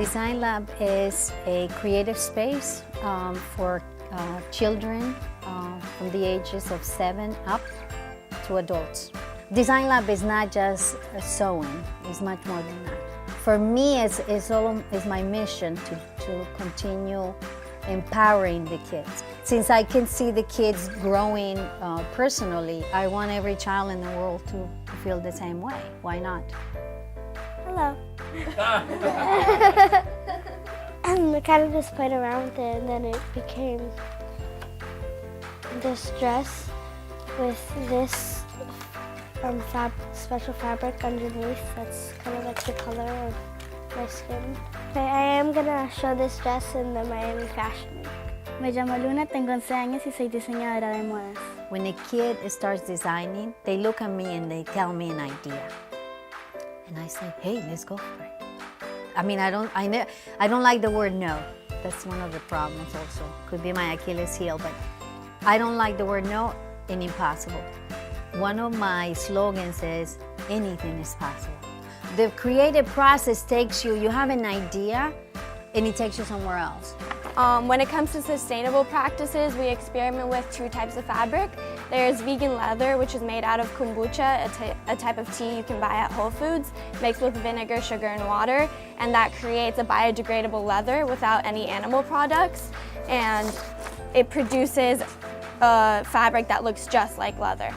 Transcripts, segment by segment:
DesignLab is a creative space for children from the ages of 7 up to adults. DesignLab is not just sewing, it's much more than that. For me, it's my mission to continue empowering the kids. Since I can see the kids growing personally, I want every child in the world to feel the same way. Why not? Hello. I kind of just played around with it, and then it became this dress with this special fabric underneath that's kind of like the color of my skin. I am gonna show this dress in the Miami Fashion Week. Me llamo Luna, tengo 11 años y soy diseñadora de modas. When a kid starts designing, they look at me and they tell me an idea. And I say, hey, let's go for it. I mean, I don't like the word no. That's one of the problems also. Could be my Achilles heel, but I don't like the word no and impossible. One of my slogans is, anything is possible. The creative process takes you have an idea, and it takes you somewhere else. When it comes to sustainable practices, we experiment with 2 types of fabric. There's vegan leather, which is made out of kombucha, a type of tea you can buy at Whole Foods, mixed with vinegar, sugar, and water, and that creates a biodegradable leather without any animal products, and it produces a fabric that looks just like leather.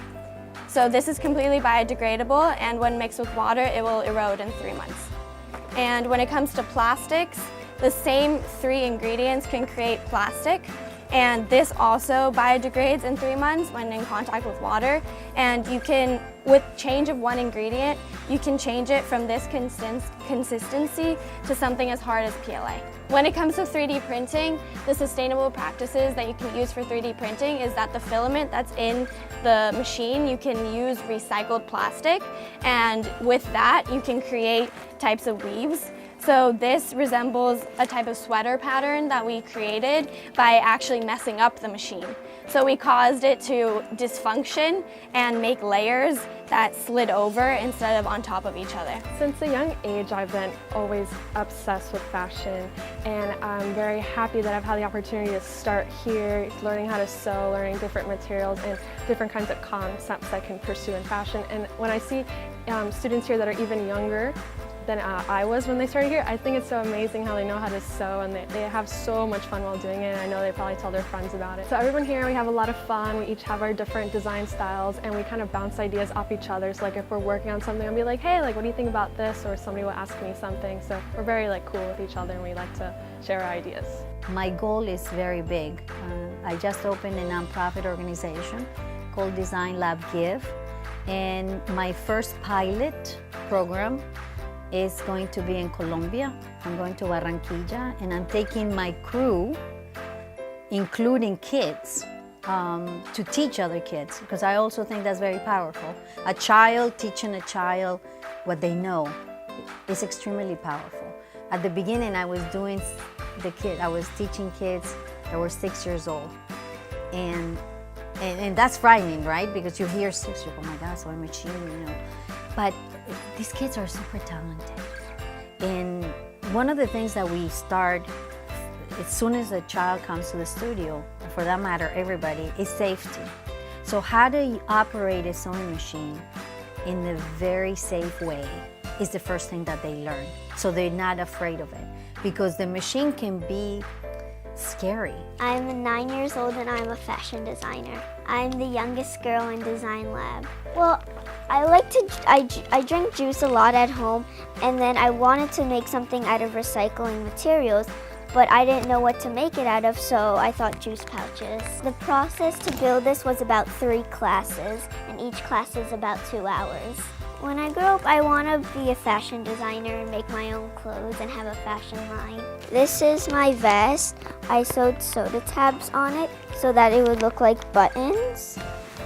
So this is completely biodegradable, and when mixed with water, it will erode in 3 months. And when it comes to plastics, the same 3 ingredients can create plastic, and this also biodegrades in 3 months when in contact with water. And you can, with change of 1 ingredient, you can change it from this consistency to something as hard as PLA. When it comes to 3D printing, the sustainable practices that you can use for 3D printing is that the filament that's in the machine, you can use recycled plastic, and with that, you can create types of weaves. So this resembles a type of sweater pattern that we created by actually messing up the machine. So we caused it to dysfunction and make layers that slid over instead of on top of each other. Since a young age, I've been always obsessed with fashion, and I'm very happy that I've had the opportunity to start here, learning how to sew, learning different materials and different kinds of concepts I can pursue in fashion. And when I see students here that are even younger than I was when they started here, I think it's so amazing how they know how to sew, and they have so much fun while doing it, and I know they probably tell their friends about it. So everyone here, we have a lot of fun. We each have our different design styles, and we kind of bounce ideas off each other. So like if we're working on something, I'll be like, hey, like what do you think about this? Or somebody will ask me something. So we're very cool with each other, and we like to share our ideas. My goal is very big. I just opened a nonprofit organization called DesignLab Give, and my first pilot program is going to be in Colombia. I'm going to Barranquilla, and I'm taking my crew, including kids, to teach other kids, because I also think that's very powerful. A child teaching a child what they know is extremely powerful. At the beginning, I was teaching kids that were 6 years old, and that's frightening, right? Because you hear 6 years, oh my God, so I'm a machine, you know. But these kids are super talented. And one of the things that we start as soon as a child comes to the studio, for that matter, everybody, is safety. So how do you operate a sewing machine in a very safe way is the first thing that they learn. So they're not afraid of it, because the machine can be scary. I'm 9 years old and I'm a fashion designer. I'm the youngest girl in DesignLab. Well, I drink juice a lot at home, and then I wanted to make something out of recycling materials, but I didn't know what to make it out of, so I thought juice pouches. The process to build this was about 3 classes, and each class is about 2 hours. When I grow up, I want to be a fashion designer and make my own clothes and have a fashion line. This is my vest. I sewed soda tabs on it so that it would look like buttons.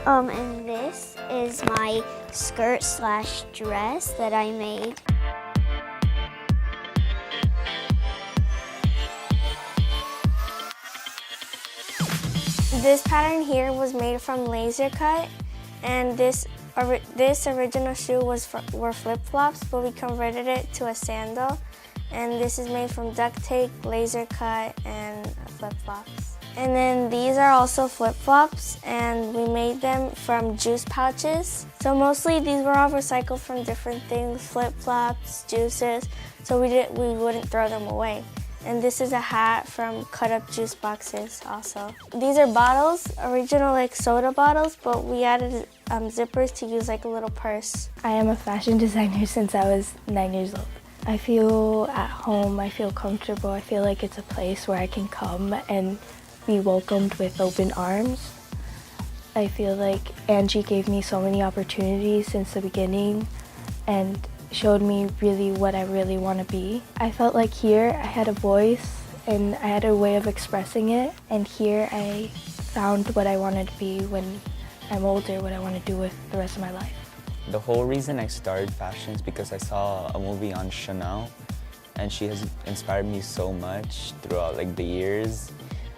And this is my skirt/dress that I made. This pattern here was made from laser cut, and this original shoe were flip-flops, but we converted it to a sandal. And this is made from duct tape, laser cut, and flip-flops. And then these are also flip-flops, and we made them from juice pouches. So mostly these were all recycled from different things, flip-flops, juices, so we wouldn't throw them away. And this is a hat from cut-up juice boxes also. These are bottles, original like soda bottles, but we added zippers to use like a little purse. I am a fashion designer since I was 9 years old. I feel at home, I feel comfortable, I feel like it's a place where I can come and be welcomed with open arms. I feel like Angie gave me so many opportunities since the beginning and showed me really what I really want to be. I felt like here I had a voice and I had a way of expressing it, and here I found what I wanted to be when I'm older, what I want to do with the rest of my life. The whole reason I started fashion is because I saw a movie on Chanel, and she has inspired me so much throughout like the years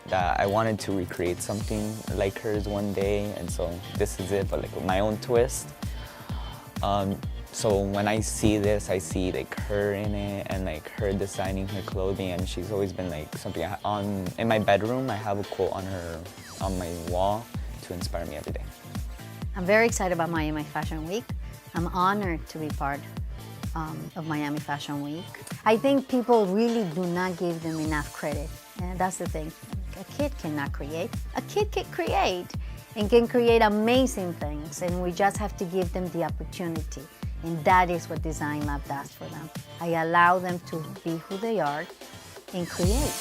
that I wanted to recreate something like hers one day, and so this is it, but like with my own twist. So when I see this, I see like her in it and like her designing her clothing, and she's always been like something in my bedroom. I have a quote on my wall to inspire me every day. I'm very excited about Miami Fashion Week. I'm honored to be part of Miami Fashion Week. I think people really do not give them enough credit, and that's the thing. A kid cannot create. A kid can create and can create amazing things, and we just have to give them the opportunity. And that is what DesignLab does for them. I allow them to be who they are and create.